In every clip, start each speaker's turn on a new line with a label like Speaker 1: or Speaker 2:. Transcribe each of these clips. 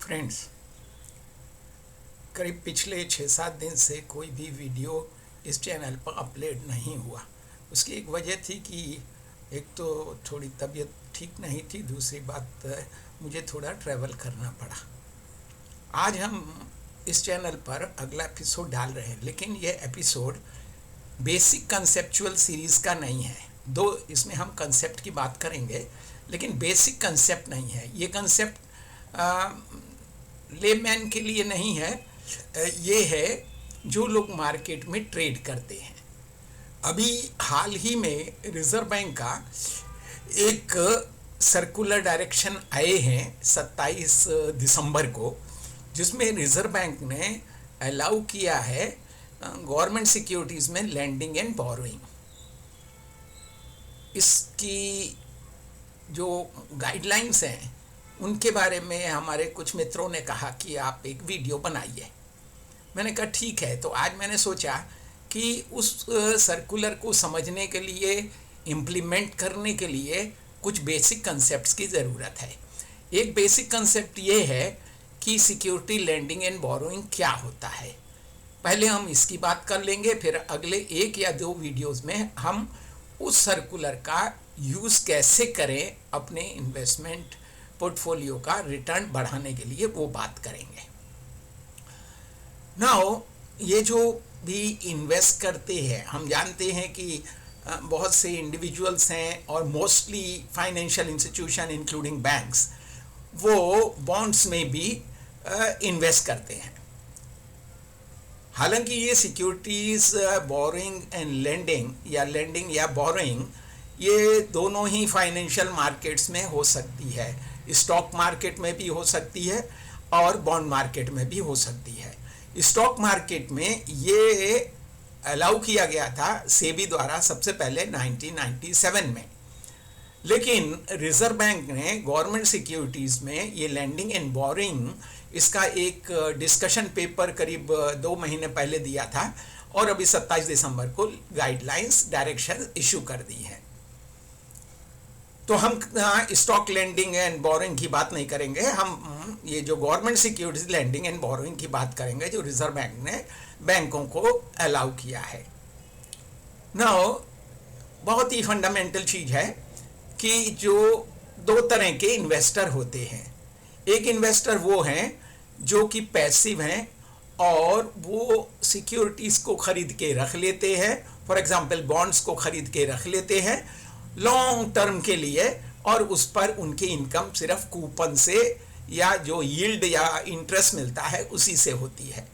Speaker 1: Friends, करीब पिछले 6-7 दिन से कोई भी वीडियो इस चैनल पर अपलोड नहीं हुआ। उसकी एक वजह थी कि एक तो थोड़ी तबीयत ठीक नहीं थी, दूसरी बात मुझे थोड़ा ट्रैवल करना पड़ा। आज हम इस चैनल पर अगला एपिसोड डाल रहे हैं, लेकिन यह एपिसोड बेसिक कंसेप्चुअल सीरीज़ का नहीं है। दो इसमें हम कंसेप्ट की बात करेंगे, लेकिन बेसिक कंसेप्ट नहीं है। ये कंसेप्ट लेमैन के लिए नहीं है, ये है जो लोग मार्केट में ट्रेड करते हैं। अभी हाल ही में रिजर्व बैंक का एक सर्कुलर डायरेक्शन आए हैं 27 दिसंबर को, जिसमें रिजर्व बैंक ने अलाउ किया है गवर्नमेंट सिक्योरिटीज़ में लैंडिंग एंड बोरोइंग। इसकी जो गाइडलाइंस हैं उनके बारे में हमारे कुछ मित्रों ने कहा कि आप एक वीडियो बनाइए। मैंने कहा ठीक है। तो आज मैंने सोचा कि उस सर्कुलर को समझने के लिए, इम्प्लीमेंट करने के लिए कुछ बेसिक कंसेप्ट्स की ज़रूरत है। एक बेसिक कंसेप्ट ये है कि सिक्योरिटी लैंडिंग एंड बोरोइंग क्या होता है। पहले हम इसकी बात कर लेंगे, फिर अगले 1 या 2 वीडियोस में हम उस सर्कुलर का यूज़ कैसे करें अपने इन्वेस्टमेंट पोर्टफोलियो का रिटर्न बढ़ाने के लिए, वो बात करेंगे। नाउ ये जो भी इन्वेस्ट करते हैं, हम जानते हैं कि बहुत से इंडिविजुअल्स हैं और mostly financial institution including banks, वो बॉन्ड्स में भी इन्वेस्ट करते हैं। हालांकि ये सिक्योरिटीज़ बोरोइंग एंड लेंडिंग या बोरोइंग, ये दोनों ही फाइनेंशियल मार्केट्स में हो सकती है। स्टॉक मार्केट में भी हो सकती है और बॉन्ड मार्केट में भी हो सकती है। स्टॉक मार्केट में ये अलाउ किया गया था सेबी द्वारा सबसे पहले 1997 में, लेकिन रिजर्व बैंक ने गवर्नमेंट सिक्योरिटीज़ में ये लैंडिंग एंड बोरोइंग, इसका एक डिस्कशन पेपर करीब 2 महीने पहले दिया था और अभी 27 दिसंबर को गाइडलाइंस डायरेक्शन इशू कर दी है। तो हम स्टॉक लैंडिंग एंड बोरोइंग की बात नहीं करेंगे, हम ये जो government securities lending and borrowing की बात करेंगे जो रिजर्व बैंक ने बैंकों को अलाउ किया है। नाउ बहुत ही फंडामेंटल चीज़ है कि जो 2 तरह के इन्वेस्टर होते हैं। एक इन्वेस्टर वो हैं जो कि पैसिव हैं और वो सिक्योरिटीज़ को खरीद के रख लेते हैं, फॉर एग्जांपल बॉन्ड्स को खरीद के रख लेते हैं लॉन्ग टर्म के लिए, और उस पर उनकी इनकम सिर्फ कूपन से या जो यील्ड या इंटरेस्ट मिलता है उसी से होती है।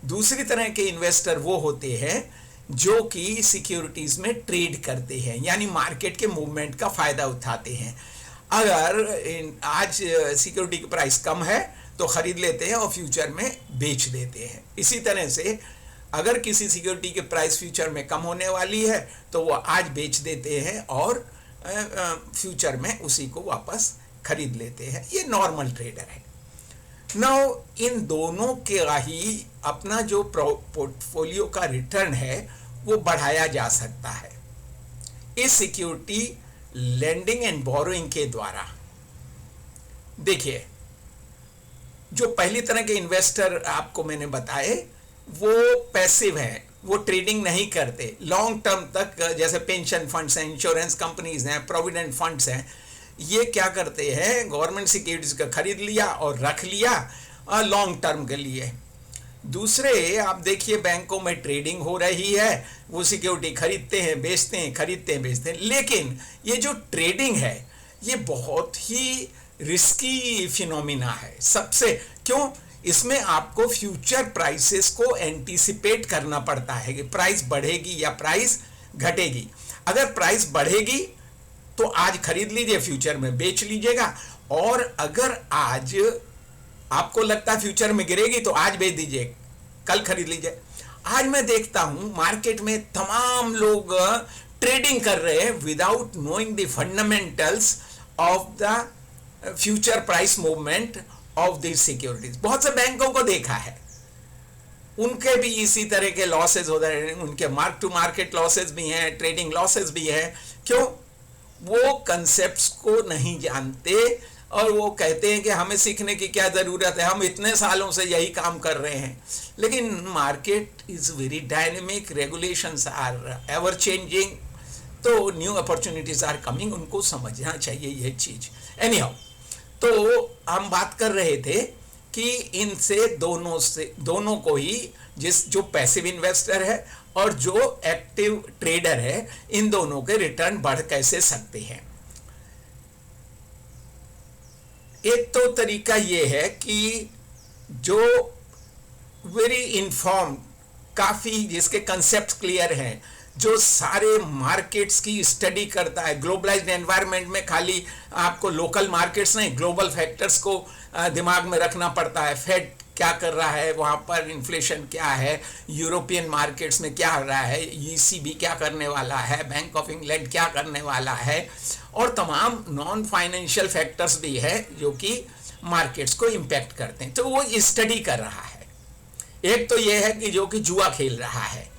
Speaker 1: दूसरी तरह के इन्वेस्टर वो होते हैं जो कि सिक्योरिटीज़ में ट्रेड करते हैं, यानी मार्केट के मूवमेंट का फ़ायदा उठाते हैं। अगर आज सिक्योरिटी की प्राइस कम है तो ख़रीद लेते हैं और फ्यूचर में बेच देते हैं। इसी तरह से अगर किसी सिक्योरिटी की प्राइस फ्यूचर में कम होने वाली है तो वो आज बेच देते हैं और फ्यूचर में उसी को वापस खरीद लेते हैं। ये नॉर्मल ट्रेडर है। नाउ इन दोनों का ही अपना जो पोर्टफोलियो का रिटर्न है वो बढ़ाया जा सकता है इस सिक्योरिटी लैंडिंग एंड बोरोइंग के द्वारा। देखिए, जो पहली तरह के इन्वेस्टर आपको मैंने बताए वो पैसिव हैं, वो ट्रेडिंग नहीं करते लॉन्ग टर्म तक। जैसे पेंशन फंड्स हैं, इंश्योरेंस कंपनीज हैं, प्रोविडेंट फंड्स हैं, ये क्या करते हैं, गवर्नमेंट सिक्योरिटीज का खरीद लिया और रख लिया लॉन्ग टर्म के लिए। दूसरे आप देखिए, बैंकों में ट्रेडिंग हो रही है, वो सिक्योरिटी खरीदते हैं, बेचते हैं, खरीदते हैं, बेचते हैं। लेकिन ये जो ट्रेडिंग है ये बहुत ही रिस्की फिनोमिना है सबसे। क्यों? इसमें आपको फ्यूचर प्राइसेस को एंटीसिपेट करना पड़ता है कि प्राइस बढ़ेगी या प्राइस घटेगी। अगर प्राइस बढ़ेगी तो आज खरीद लीजिए, फ्यूचर में बेच लीजिएगा, और अगर आज आपको लगता है फ्यूचर में गिरेगी तो आज बेच दीजिए, कल खरीद लीजिए। आज मैं देखता हूं मार्केट में तमाम लोग ट्रेडिंग कर रहे हैं without knowing the fundamentals of the future price movement of this securities. बहुत से बैंकों को देखा है, उनके भी इसी तरह के लॉसेज हो रहे हैं, उनके मार्क टू मार्केट लॉसेज भी हैं, ट्रेडिंग लॉसेज भी हैं। क्यों? वो कंसेप्ट्स को नहीं जानते और वो कहते हैं कि हमें सीखने की क्या ज़रूरत है, हम इतने सालों से यही काम कर रहे हैं। लेकिन market is very dynamic, regulations are ever changing, तो न्यू अपॉर्चुनिटीज़ आर कमिंग, उनको समझना चाहिए ये चीज़। एनी हाउ, तो हम बात कर रहे थे कि इनसे दोनों को ही, जो पैसिव इन्वेस्टर है और जो एक्टिव ट्रेडर है, इन दोनों के रिटर्न बढ़ कैसे सकते हैं। एक तो तरीका ये है कि जो वेरी इन्फॉर्म्ड, काफ़ी जिसके कंसेप्ट क्लियर हैं, जो सारे मार्केट्स की स्टडी करता है। ग्लोबलाइज्ड एनवायरनमेंट में खाली आपको लोकल मार्केट्स नहीं, ग्लोबल फैक्टर्स को दिमाग में रखना पड़ता है। फेड क्या कर रहा है, वहाँ पर इन्फ्लेशन क्या है, यूरोपियन मार्केट्स में क्या हो रहा है, ईसीबी क्या करने वाला है, बैंक ऑफ इंग्लैंड क्या करने वाला है, और तमाम नॉन फाइनेंशियल फैक्टर्स भी है जो कि मार्केट्स को इम्पैक्ट करते हैं। तो वो स्टडी कर रहा है। एक तो ये है कि जो कि जुआ खेल रहा है,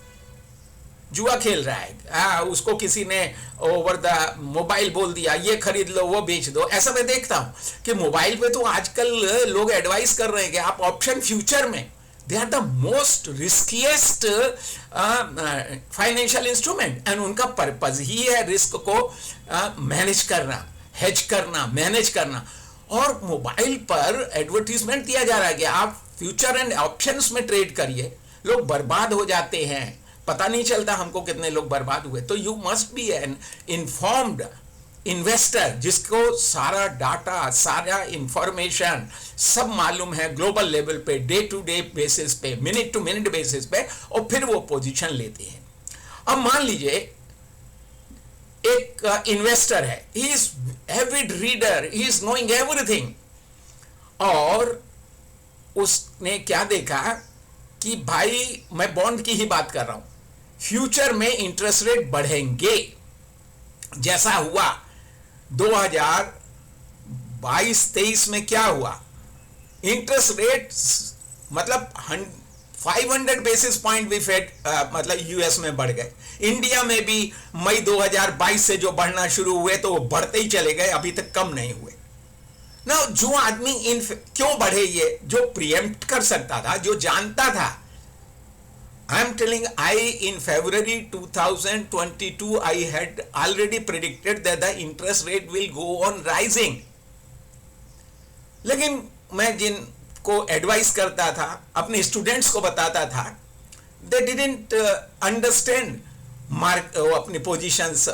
Speaker 1: उसको किसी ने ओवर द मोबाइल बोल दिया ये खरीद लो वो बेच दो। ऐसा मैं देखता हूं कि मोबाइल पे तो आजकल लोग एडवाइस कर रहे हैं कि आप ऑप्शन फ्यूचर में, they are the most riskiest financial instrument, and उनका पर्पज ही है रिस्क को मैनेज करना, हेज करना, मैनेज करना। और मोबाइल पर एडवर्टीजमेंट दिया जा रहा है कि आप फ्यूचर एंड ऑप्शंस में ट्रेड करिए, लोग बर्बाद हो जाते हैं, पता नहीं चलता हमको कितने लोग बर्बाद हुए। तो you must be N informed investor, जिसको सारा डाटा, सारा इंफॉर्मेशन सब मालूम है ग्लोबल लेवल पे, डे टू डे बेसिस पे, मिनट टू मिनट बेसिस पे, और फिर वो पोजीशन लेते हैं। अब मान लीजिए एक इन्वेस्टर है, he is Avid reader, he is knowing everything, और उसने क्या देखा कि भाई, मैं बॉन्ड की ही बात कर रहा हूं, फ्यूचर में इंटरेस्ट रेट बढ़ेंगे। जैसा हुआ 2022-23 में क्या हुआ, इंटरेस्ट रेट मतलब 500 बेसिस पॉइंट भी फेड मतलब यूएस में बढ़ गए। इंडिया में भी मई 2022 से जो बढ़ना शुरू हुए तो वो बढ़ते ही चले गए, अभी तक कम नहीं हुए ना। जो आदमी क्यों बढ़े, ये जो प्रिएम्प्ट कर सकता था, जो जानता था, I am telling, in February 2022 I had already predicted that the interest rate will go on rising. लेकिन मैं जिनको एडवाइस करता था, अपने स्टूडेंट्स को बताता था, they didn't understand अपनी पोजीशंस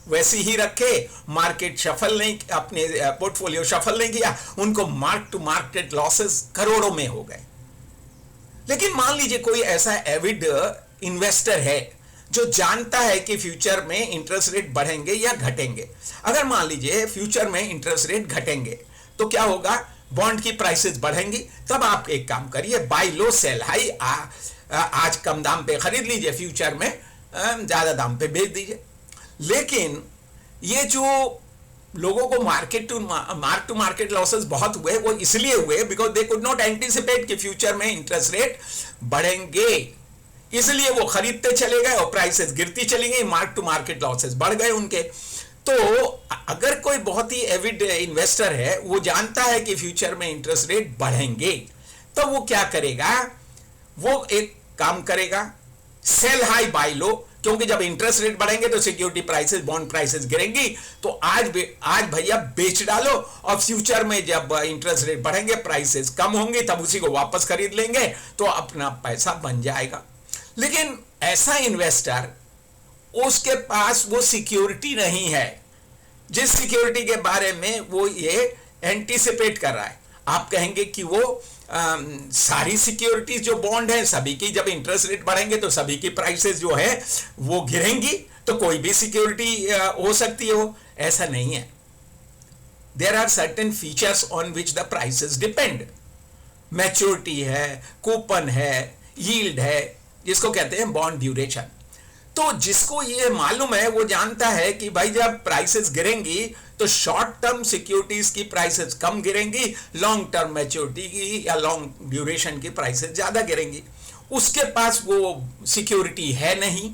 Speaker 1: वैसी ही रखे, मार्केट शफल नहीं, अपने पोर्टफोलियो शफल नहीं किया, उनको मार्क टू मार्केट लॉसेस करोड़ों में हो गए। लेकिन मान लीजिए कोई ऐसा एविड इन्वेस्टर है जो जानता है कि फ्यूचर में इंटरेस्ट रेट बढ़ेंगे या घटेंगे। अगर मान लीजिए फ्यूचर में इंटरेस्ट रेट घटेंगे तो क्या होगा, बॉन्ड की प्राइसेस बढ़ेंगी। तब आप एक काम करिए, बाय लो सेल हाई, आज कम दाम पे खरीद लीजिए, फ्यूचर में ज्यादा दाम पे बेच दीजिए। लेकिन ये जो लोगों को मार्क टू मार्केट लॉसेस बहुत हुए, वो इसलिए हुए because they could not anticipate कि फ्यूचर में इंटरेस्ट रेट बढ़ेंगे, इसलिए वो खरीदते चले गए और प्राइसेस गिरती चली गई, मार्क टू मार्केट लॉसेस बढ़ गए उनके। तो अगर कोई बहुत ही एविड इन्वेस्टर है, वो जानता है कि फ्यूचर में इंटरेस्ट रेट बढ़ेंगे, तो वो क्या करेगा, वो एक काम करेगा, सेल हाई बाय लो, क्योंकि जब इंटरेस्ट रेट बढ़ेंगे तो सिक्योरिटी प्राइसेस, बॉन्ड प्राइसेस गिरेंगी, तो आज भैया बेच डालो, और फ्यूचर में जब इंटरेस्ट रेट बढ़ेंगे, प्राइसेस कम होंगी, तब उसी को वापस खरीद लेंगे, तो अपना पैसा बन जाएगा। लेकिन ऐसा इन्वेस्टर, उसके पास वो सिक्योरिटी नहीं है जिस सिक्योरिटी के बारे में वो ये एंटीसिपेट कर रहा है। आप कहेंगे कि वो सारी सिक्योरिटीज जो बॉन्ड है सभी की, जब इंटरेस्ट रेट बढ़ेंगे तो सभी की प्राइसेस जो है वो गिरेंगी, तो कोई भी सिक्योरिटी हो सकती है वो। ऐसा नहीं है। There are certain features on which the prices depend. Maturity है, कूपन है, यील्ड है, जिसको कहते हैं बॉन्ड ड्यूरेशन। तो जिसको ये मालूम है वो जानता है कि भाई जब प्राइसेस गिरेंगी तो शॉर्ट टर्म सिक्योरिटीज की प्राइसेस कम गिरेंगी, लॉन्ग टर्म मैच्योरिटी की या लॉन्ग ड्यूरेशन की प्राइसेस ज्यादा गिरेंगी। उसके पास वो सिक्योरिटी है नहीं,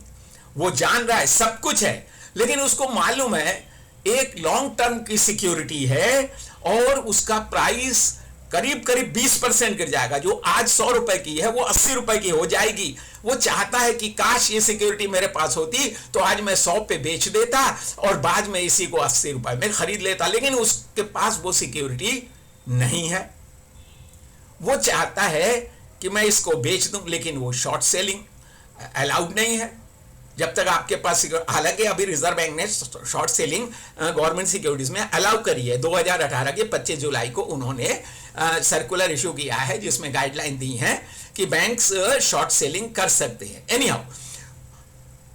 Speaker 1: वो जान रहा है सब कुछ है, लेकिन उसको मालूम है एक लॉन्ग टर्म की सिक्योरिटी है और उसका प्राइस करीब करीब 20% गिर जाएगा, जो आज 100 रुपए की है वो 80 रुपए की हो जाएगी। वो चाहता है कि काश ये सिक्योरिटी मेरे पास होती तो आज मैं 100 पे बेच देता और बाद में इसी को 80 रुपए में खरीद लेता, लेकिन उसके पास वो सिक्योरिटी नहीं है। वो चाहता है कि मैं इसको बेच दूं, लेकिन वो शॉर्ट सेलिंग अलाउड नहीं है जब तक आपके पास। हालांकि अभी रिजर्व बैंक ने शॉर्ट सेलिंग गवर्नमेंट सिक्योरिटीज में अलाउ करी है। 2018 के 25 जुलाई को उन्होंने सर्कुलर इशू किया है जिसमें गाइडलाइन दी है कि बैंक्स शॉर्ट सेलिंग कर सकते हैं। एनी हाउ,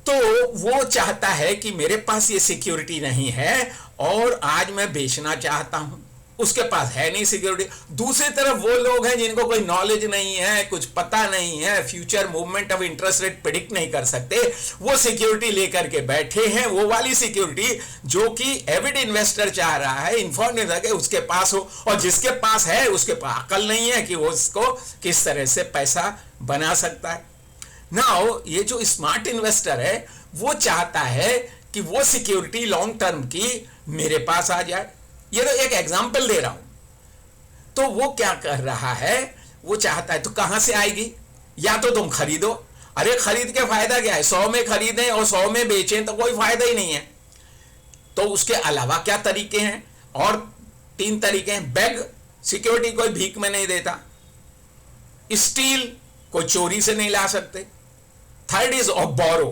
Speaker 1: तो वो चाहता है कि मेरे पास ये सिक्योरिटी नहीं है और आज मैं बेचना चाहता हूं, उसके पास है नहीं सिक्योरिटी। दूसरी तरफ वो लोग हैं जिनको कोई नॉलेज नहीं है, कुछ पता नहीं है, future movement of interest rate predict नहीं कर सकते, वो सिक्योरिटी लेकर के बैठे हैं, वो वाली सिक्योरिटी जो कि एविड इन्वेस्टर चाह रहा है, इन्फॉर्म्ड इन्वेस्टर उसके पास हो, और जिसके पास है उसके पास अकल नहीं है कि वो उसको किस तरह से पैसा बना सकता है। नाउ ये जो स्मार्ट इन्वेस्टर है वो चाहता है कि वो सिक्योरिटी लॉन्ग टर्म की मेरे पास आ जाए। ये तो एक एग्जांपल दे रहा हूं। तो वो क्या कर रहा है, वो चाहता है तो कहां से आएगी, या तो तुम खरीदो। अरे खरीद के फायदा क्या है, 100 में खरीदें और 100 में बेचें तो कोई फायदा ही नहीं है। तो उसके अलावा क्या तरीके हैं, और 3 तरीके हैं। बैग सिक्योरिटी कोई भीख में नहीं देता, स्टील कोई चोरी से नहीं ला सकते, थर्ड इज ऑफ बोरो।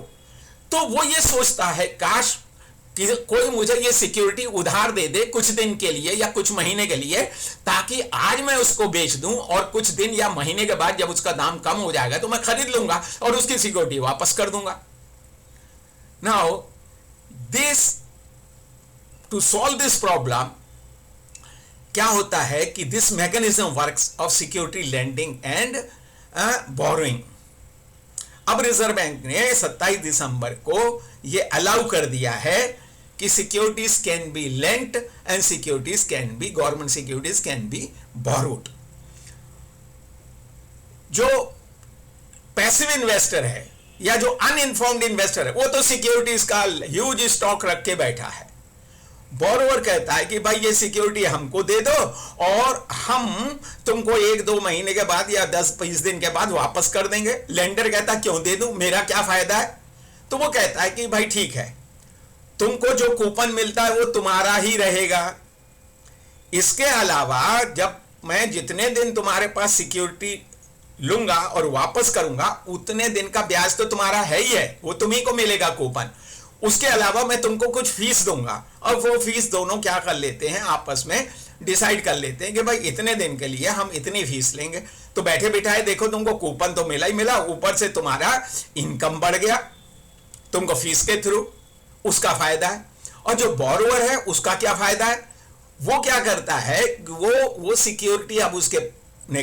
Speaker 1: तो वो ये सोचता है काश कि कोई मुझे ये सिक्योरिटी उधार दे दे कुछ दिन के लिए या कुछ महीने के लिए, ताकि आज मैं उसको बेच दूं और कुछ दिन या महीने के बाद जब उसका दाम कम हो जाएगा तो मैं खरीद लूंगा और उसकी सिक्योरिटी वापस कर दूंगा। Now this to solve this problem क्या होता है कि this mechanism works of security lending and borrowing. अब रिजर्व बैंक ने 27 दिसंबर को यह अलाउ कर दिया है कि securities can be lent and securities can be, government securities can be borrowed. जो पैसिव इन्वेस्टर है या जो अनइन्फॉर्म्ड इन्वेस्टर है वो तो सिक्योरिटीज का ह्यूज स्टॉक रख के बैठा है। बोरोवर कहता है कि भाई ये सिक्योरिटी हमको दे दो और हम तुमको 1-2 महीने के बाद या 10-20 दिन के बाद वापस कर देंगे। लेंडर कहता है क्यों दे दूं, मेरा क्या फायदा है। तो वो कहता है कि भाई ठीक है, तुमको जो कूपन मिलता है वो तुम्हारा ही रहेगा। इसके अलावा जब मैं जितने दिन तुम्हारे पास सिक्योरिटी लूंगा और वापस करूंगा उतने दिन का ब्याज तो तुम्हारा है ही है, वो तुम्ही को मिलेगा कूपन। उसके अलावा मैं तुमको कुछ फीस दूंगा और वो फीस दोनों क्या कर लेते हैं, आपस में डिसाइड कर लेते हैं कि भाई इतने दिन के लिए हम इतनी फीस लेंगे। तो बैठे बिठाए देखो तुमको कूपन तो मिला ही मिला, ऊपर से तुम्हारा इनकम बढ़ गया, तुमको फीस के थ्रू उसका फायदा है। और जो बोरोवर है उसका क्या फायदा है, वो क्या करता है, वो सिक्योरिटी अब उसके ने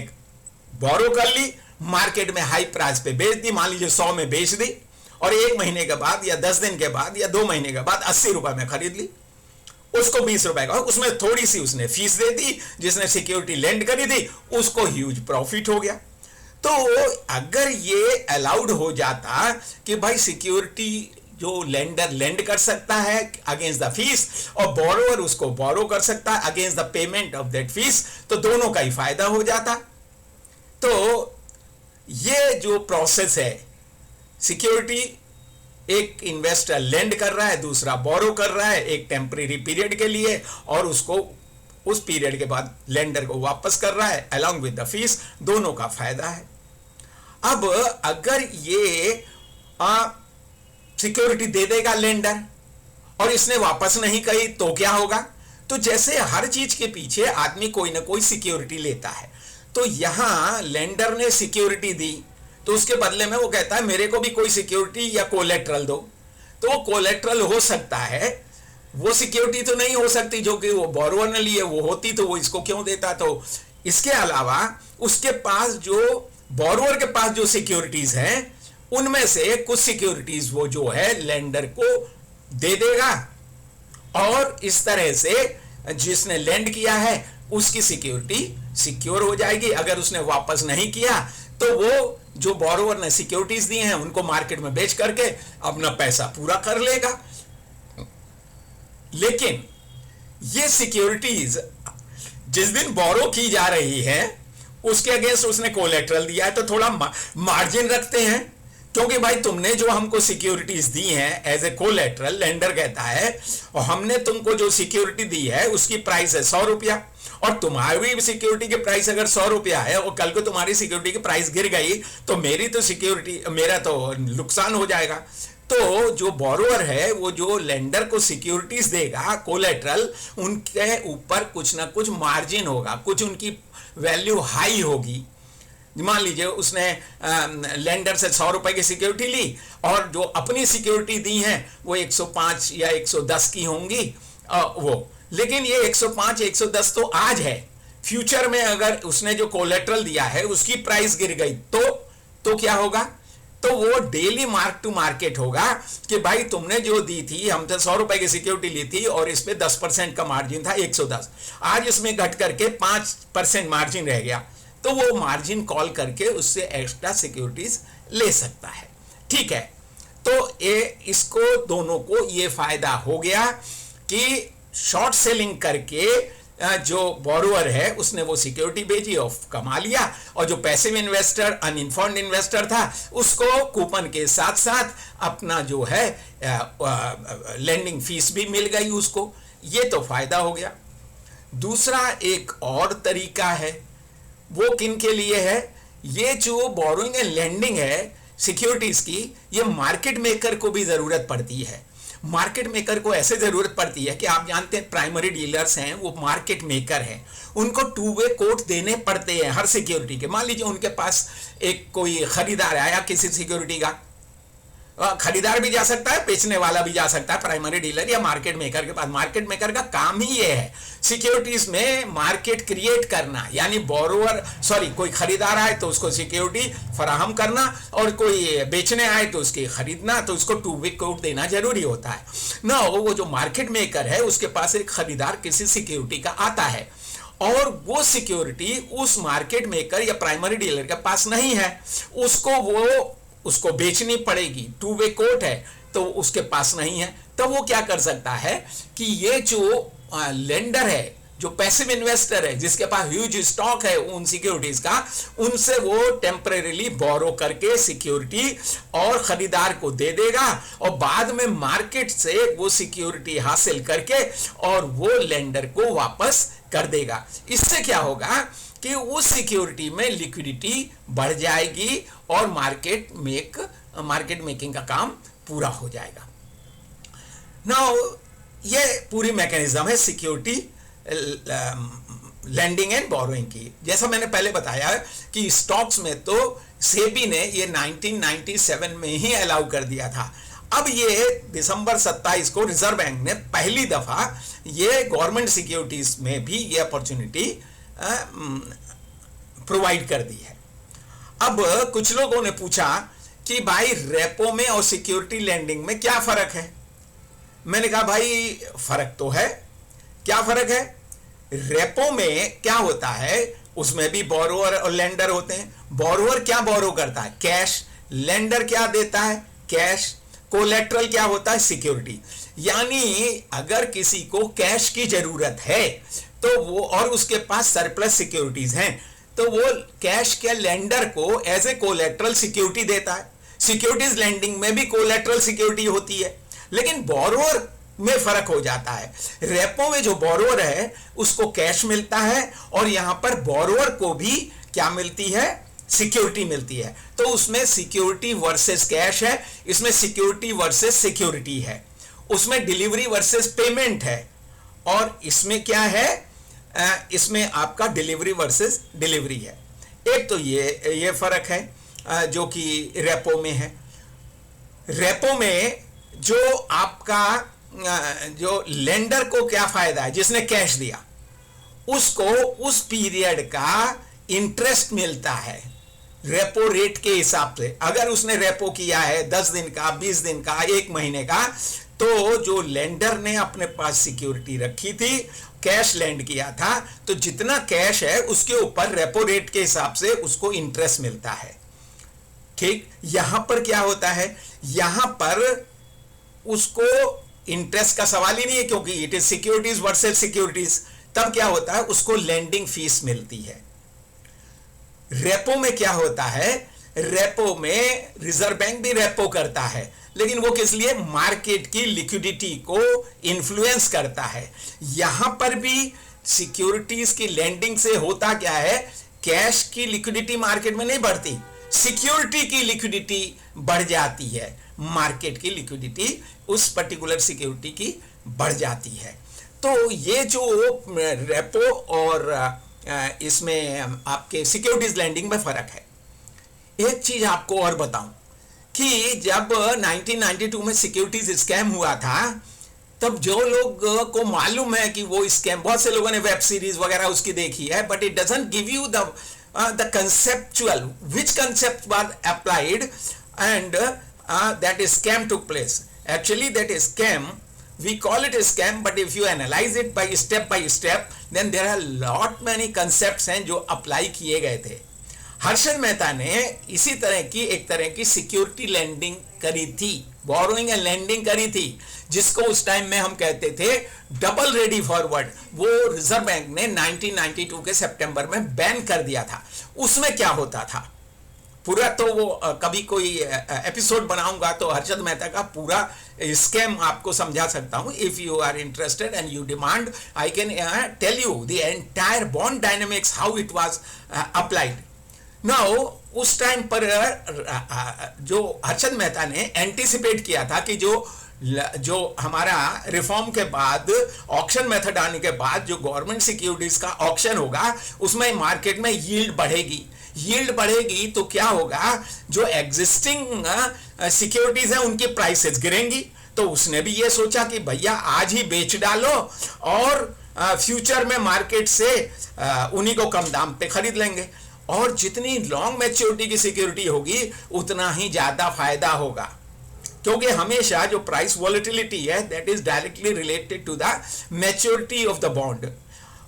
Speaker 1: बोरो कर ली, मार्केट में हाई प्राइस पे बेच दी, मान लीजिए 100 में बेच दी और 1 महीने के बाद या 10 दिन के बाद या 2 महीने के बाद 80 रुपए में खरीद ली, उसको 20 रुपए का, उसमें थोड़ी सी उसने फीस दे दी, जिसने सिक्योरिटी लेंड करी थी उसको ह्यूज प्रॉफिट हो गया। तो अगर ये अलाउड हो जाता कि भाई सिक्योरिटी जो लेंडर लेंड कर सकता है अगेंस्ट द फीस और बोरोवर उसको बोरो कर सकता है against the payment of that fees, तो दोनों का ही फायदा हो जाता। तो ये जो प्रोसेस है, सिक्योरिटी एक इन्वेस्टर लेंड कर रहा है, दूसरा बोरो कर रहा है एक टेम्परेरी पीरियड के लिए और उसको उस पीरियड के बाद लेंडर को वापस कर रहा है अलॉन्ग विद द फीस, दोनों का फायदा है। अब अगर ये सिक्योरिटी दे देगा लेंडर और इसने वापस नहीं कही तो क्या होगा। तो जैसे हर चीज के पीछे आदमी कोई ना कोई सिक्योरिटी लेता है, तो यहां लेंडर ने सिक्योरिटी दी तो उसके बदले में वो कहता है मेरे को भी कोई सिक्योरिटी या कोलेट्रल दो। तो वो कोलेट्रल हो सकता है, वो सिक्योरिटी तो नहीं हो सकती जो कि वो बोरोवर ने लिए, वो होती तो वो इसको क्यों देता। तो इसके अलावा उसके पास जो बोरोवर के पास जो सिक्योरिटीज हैं उनमें से कुछ सिक्योरिटीज वो जो है लेंडर को दे देगा और इस तरह से जिसने लेंड किया है उसकी सिक्योरिटी सिक्योर हो जाएगी। अगर उसने वापस नहीं किया तो वो जो बोरोवर ने सिक्योरिटीज दी हैं उनको मार्केट में बेच करके अपना पैसा पूरा कर लेगा। लेकिन ये सिक्योरिटीज जिस दिन बोरो की जा रही है उसके अगेंस्ट उसने कोलेटरल दिया है तो थोड़ा मार्जिन रखते हैं, क्योंकि भाई तुमने जो हमको सिक्योरिटीज दी हैं एज ए कोलेटरल, लेंडर कहता है, और हमने तुमको जो सिक्योरिटी दी है उसकी प्राइस है 100 रुपया, और तुम्हारी सिक्योरिटी की प्राइस अगर 100 रुपया है और कल को तुम्हारी सिक्योरिटी की प्राइस गिर गई तो मेरी तो सिक्योरिटी, मेरा तो नुकसान हो जाएगा। तो जो बोरोअर है वो जो लेंडर को सिक्योरिटीज देगा कोलेटरल, उनके ऊपर कुछ ना कुछ मार्जिन होगा, कुछ उनकी वैल्यू हाई होगी। मान लीजिए उसने लेंडर से 100 रुपए की सिक्योरिटी ली और जो अपनी सिक्योरिटी दी है वो 105 या 110 की होंगी वो, लेकिन ये 105 110 तो आज है, फ्यूचर में अगर उसने जो कोलेटरल दिया है उसकी प्राइस गिर गई तो क्या होगा? तो वो डेली मार्क टू मार्केट होगा कि भाई तुमने जो दी थी, हमसे 100 रुपए की सिक्योरिटी ली थी और इस पे 10% का मार्जिन था 110, आज इसमें घट करके 5% मार्जिन रह गया, तो वो मार्जिन कॉल करके उससे एक्स्ट्रा सिक्योरिटीज ले सकता है। ठीक है, तो इसको दोनों को ये फायदा हो गया कि शॉर्ट सेलिंग करके जो बोरोअर है उसने वो सिक्योरिटी भेजी और कमा लिया, और जो पैसिव इन्वेस्टर, अनइन्फॉर्म्ड इन्वेस्टर था, उसको कूपन के साथ साथ अपना जो है लेंडिंग फीस भी मिल गई उसको, ये तो फायदा हो गया। दूसरा एक और तरीका है, वो किन के लिए है? ये जो बोरोइंग एंड लेंडिंग है सिक्योरिटीज की, ये मार्केट मेकर को भी जरूरत पड़ती है। मार्केट मेकर को ऐसे जरूरत पड़ती है कि आप जानते हैं प्राइमरी डीलर्स हैं वो मार्केट मेकर हैं, उनको टू वे कोट देने पड़ते हैं हर सिक्योरिटी के। मान लीजिए उनके पास एक कोई खरीदार आया किसी सिक्योरिटी का, खरीदार भी जा सकता है, बेचने वाला भी जा सकता है, प्राइमरी डीलर या मार्केट मेकर के पास। मार्केट मेकर का काम ही ये है सिक्योरिटीज में मार्केट क्रिएट करना, यानी बोरोअर कोई खरीदार आए तो उसको सिक्योरिटी फराहम करना, और कोई बेचने आए तो उसकी खरीदना, तो उसको टू वे कोट देना जरूरी होता है ना। वो जो मार्केट मेकर है उसके पास एक खरीदार किसी सिक्योरिटी का आता है और वो सिक्योरिटी उस मार्केट मेकर या प्राइमरी डीलर के पास नहीं है, उसको बेचनी पड़ेगी, टू वे कोट है तो उसके पास नहीं है। तो वो क्या कर सकता है कि ये जो लेंडर है, जो पैसिव इन्वेस्टर है, जिसके पास ह्यूज स्टॉक है उन सिक्योरिटीज का, उनसे वो टेम्परेरीली बोरो करके सिक्योरिटी और खरीदार को दे देगा, और बाद में मार्केट से वो सिक्योरिटी हासिल करके और वो लेंडर को वापस कर देगा। इससे क्या होगा कि उस सिक्योरिटी में लिक्विडिटी बढ़ जाएगी और मार्केट मेकिंग का काम पूरा हो जाएगा। नाउ ये पूरी मैकेनिज्म है सिक्योरिटी लैंडिंग एंड बोरोइंग की। जैसा मैंने पहले बताया कि स्टॉक्स में तो सेबी ने ये 1997 में ही अलाउ कर दिया था। अब ये दिसंबर 27 को रिजर्व बैंक ने पहली दफा ये गवर्नमेंट सिक्योरिटीज में भी ये अपॉर्चुनिटी प्रोवाइड कर दी है। अब कुछ लोगों ने पूछा कि भाई रेपो में और सिक्योरिटी लैंडिंग में क्या फर्क है? मैंने कहा भाई फर्क तो है। क्या फर्क है? रेपो में क्या होता है, उसमें भी बोरोअर और लेंडर होते हैं। बोरोअर क्या बोरो करता है? कैश। लेंडर क्या देता है? कैश। कोलेटरल क्या होता है? सिक्योरिटी। यानी अगर किसी को कैश की जरूरत है तो वो, और उसके पास सरप्लस सिक्योरिटीज हैं, तो वो कैश के लेंडर को एज ए कोलेटरल सिक्योरिटी देता है। सिक्योरिटीज लेंडिंग में भी कोलेटरल सिक्योरिटी होती है, लेकिन बोरोअर में फर्क हो जाता है। रेपो में जो बोरोअर है उसको कैश मिलता है, और यहां पर बोरोअर को भी क्या मिलती है? सिक्योरिटी मिलती है। तो उसमें सिक्योरिटी वर्सेस कैश है, इसमें सिक्योरिटी वर्सेस सिक्योरिटी है, उसमें डिलीवरी वर्सेस पेमेंट है, और इसमें क्या है? इसमें आपका डिलीवरी वर्सेस डिलीवरी है। एक तो ये फर्क है जो कि रेपो में है। रेपो में जो आपका जो लेंडर को क्या फायदा है, जिसने कैश दिया उसको उस पीरियड का इंटरेस्ट मिलता है रेपो रेट के हिसाब से। अगर उसने रेपो किया है 10 दिन का, 20 दिन का, 1 महीने का, तो जो लेंडर ने अपने पास सिक्योरिटी रखी थी, कैश लैंड किया था, तो जितना कैश है उसके ऊपर रेपो रेट के हिसाब से उसको इंटरेस्ट मिलता है। ठीक, यहां पर क्या होता है? यहां पर उसको इंटरेस्ट का सवाल ही नहीं है, क्योंकि it is securities versus securities. तब क्या होता है, उसको लेंडिंग फीस मिलती है। रेपो में क्या होता है, रेपो में रिजर्व बैंक भी रेपो करता है, लेकिन वो किस लिए, मार्केट की लिक्विडिटी को इन्फ्लुएंस करता है। यहां पर भी सिक्योरिटीज की लेंडिंग से होता क्या है, कैश की लिक्विडिटी मार्केट में नहीं बढ़ती, सिक्योरिटी की लिक्विडिटी बढ़ जाती है, मार्केट की लिक्विडिटी उस पर्टिकुलर सिक्योरिटी की बढ़ जाती है। तो ये जो रेपो और इसमें आपके सिक्योरिटीज लैंडिंग में फर्क है। एक चीज आपको और बताऊं कि जब 1992 में सिक्योरिटीज स्कैम हुआ था, तब जो लोग को मालूम है कि वो स्कैम, बहुत से लोगों ने वेब सीरीज वगैरह उसकी देखी है, but it doesn't give you the conceptual which concept was applied and that scam took place. Actually that scam, we call it a scam, but if you analyze it by step, then there are lot many concepts हैं जो apply किए गए थे। हर्षद मेहता ने इसी तरह की एक तरह की सिक्योरिटी लैंडिंग करी थी, बोरोइंग एंड लैंडिंग करी थी, जिसको उस टाइम में हम कहते थे डबल रेडी फॉरवर्ड। वो रिजर्व बैंक ने 1992 के सितंबर में बैन कर दिया था। उसमें क्या होता था पूरा, तो वो कभी कोई एपिसोड बनाऊंगा तो हर्षद मेहता का पूरा स्कैम आपको समझा सकता हूं। If you are interested and you demand, I can tell you the entire bond dynamics how it was applied. Now उस टाइम पर जो हर्षद मेहता ने एंटिसिपेट किया था कि जो हमारा रिफॉर्म के बाद ऑक्शन मेथड आने के बाद जो गवर्नमेंट सिक्योरिटीज का ऑक्शन होगा, उसमें मार्केट में यील्ड बढ़ेगी। यील्ड बढ़ेगी तो क्या होगा, जो एग्जिस्टिंग सिक्योरिटीज हैं उनकी प्राइसेस गिरेंगी। तो उसने भी ये सोचा कि भैया आज ही बेच डालो और फ्यूचर में मार्केट से उन्हीं को कम दाम पे खरीद लेंगे, और जितनी लॉन्ग मैच्योरिटी की सिक्योरिटी होगी उतना ही ज्यादा फायदा होगा, क्योंकि हमेशा जो प्राइस वॉलेटिलिटी है that is directly related to the maturity of the bond.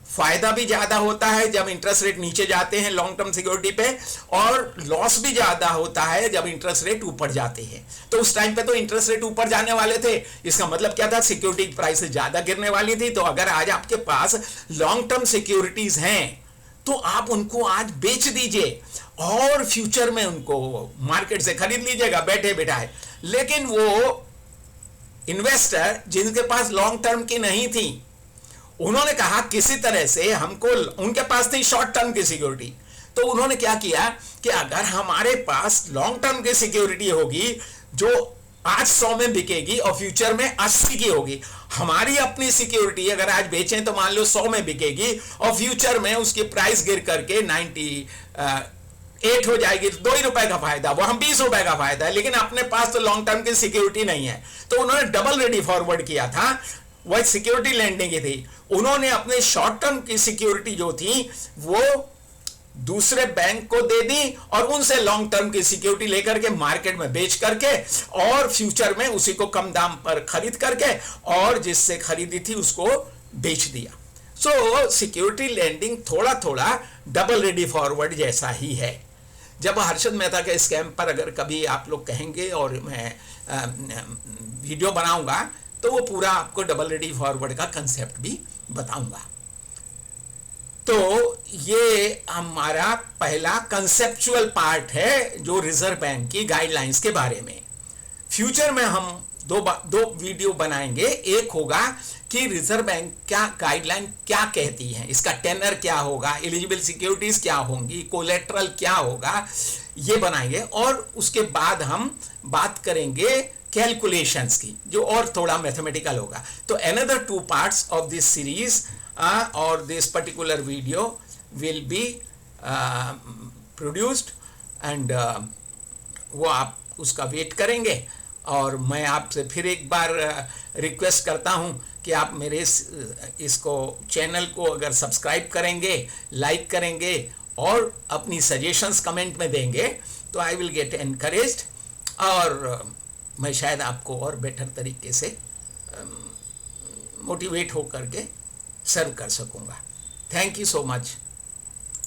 Speaker 1: फायदा भी ज्यादा होता है जब इंटरेस्ट रेट नीचे जाते हैं लॉन्ग टर्म सिक्योरिटी पे, और लॉस भी ज्यादा होता है जब इंटरेस्ट रेट ऊपर जाते हैं। तो उस टाइम पे तो इंटरेस्ट रेट ऊपर जाने वाले थे, इसका मतलब क्या था, सिक्योरिटी प्राइस ज्यादा गिरने वाली थी। तो अगर आज आपके पास लॉन्ग टर्म सिक्योरिटीज हैं तो आप उनको आज बेच दीजिए और फ्यूचर में उनको मार्केट से खरीद लीजिएगा बैठे बैठाए। लेकिन वो इन्वेस्टर जिनके पास लॉन्ग टर्म की नहीं थी, उन्होंने कहा किसी तरह से हमको, उनके पास थी शॉर्ट टर्म की सिक्योरिटी, तो उन्होंने क्या किया कि अगर हमारे पास लॉन्ग टर्म की सिक्योरिटी होगी जो आज 100 में बिकेगी और फ्यूचर में 80 की होगी, हमारी अपनी सिक्योरिटी अगर आज बेचें तो मान लो 100 में बिकेगी और फ्यूचर में उसकी प्राइस गिर करके 98 हो जाएगी, तो 2 ही रुपए का फायदा, वो हम 20 रुपए का फायदा है, लेकिन अपने पास तो लॉन्ग टर्म की सिक्योरिटी नहीं है। तो उन्होंने डबल रेडी फॉरवर्ड किया था, वह सिक्योरिटी लैंडिंग की थी। उन्होंने अपने शॉर्ट टर्म की सिक्योरिटी जो थी वो दूसरे बैंक को दे दी और उनसे लॉन्ग टर्म की सिक्योरिटी लेकर के मार्केट में बेच करके और फ्यूचर में उसी को कम दाम पर खरीद करके और जिससे खरीदी थी उसको बेच दिया। सो सिक्योरिटी लैंडिंग थोड़ा थोड़ा डबल रेडी फॉरवर्ड जैसा ही है। जब हर्षद मेहता के स्कैम पर अगर कभी आप लोग कहेंगे और मैं वीडियो बनाऊंगा तो वो पूरा आपको डबल रेडी फॉरवर्ड का कंसेप्ट भी बताऊंगा। तो ये हमारा पहला कंसेप्चुअल पार्ट है जो रिजर्व बैंक की गाइडलाइंस के बारे में। फ्यूचर में हम दो वीडियो बनाएंगे। एक होगा कि रिजर्व बैंक क्या गाइडलाइन क्या कहती है, इसका टेनर क्या होगा, एलिजिबल सिक्योरिटीज क्या होंगी, कोलेट्रल क्या होगा, ये बनाएंगे। और उसके बाद हम बात करेंगे कैलकुलेशंस की जो और थोड़ा मैथमेटिकल होगा। तो another 2 parts of this series और this particular video will be produced and वो आप उसका वेट करेंगे। और मैं आपसे फिर एक बार रिक्वेस्ट करता हूं कि आप मेरे इसको चैनल को अगर सब्सक्राइब करेंगे, लाइक करेंगे और अपनी सजेशंस कमेंट में देंगे तो आई विल गेट एनकरेज्ड और मैं शायद आपको और बेटर तरीके से मोटिवेट हो करके सर्व कर सकूंगा। Thank you so much.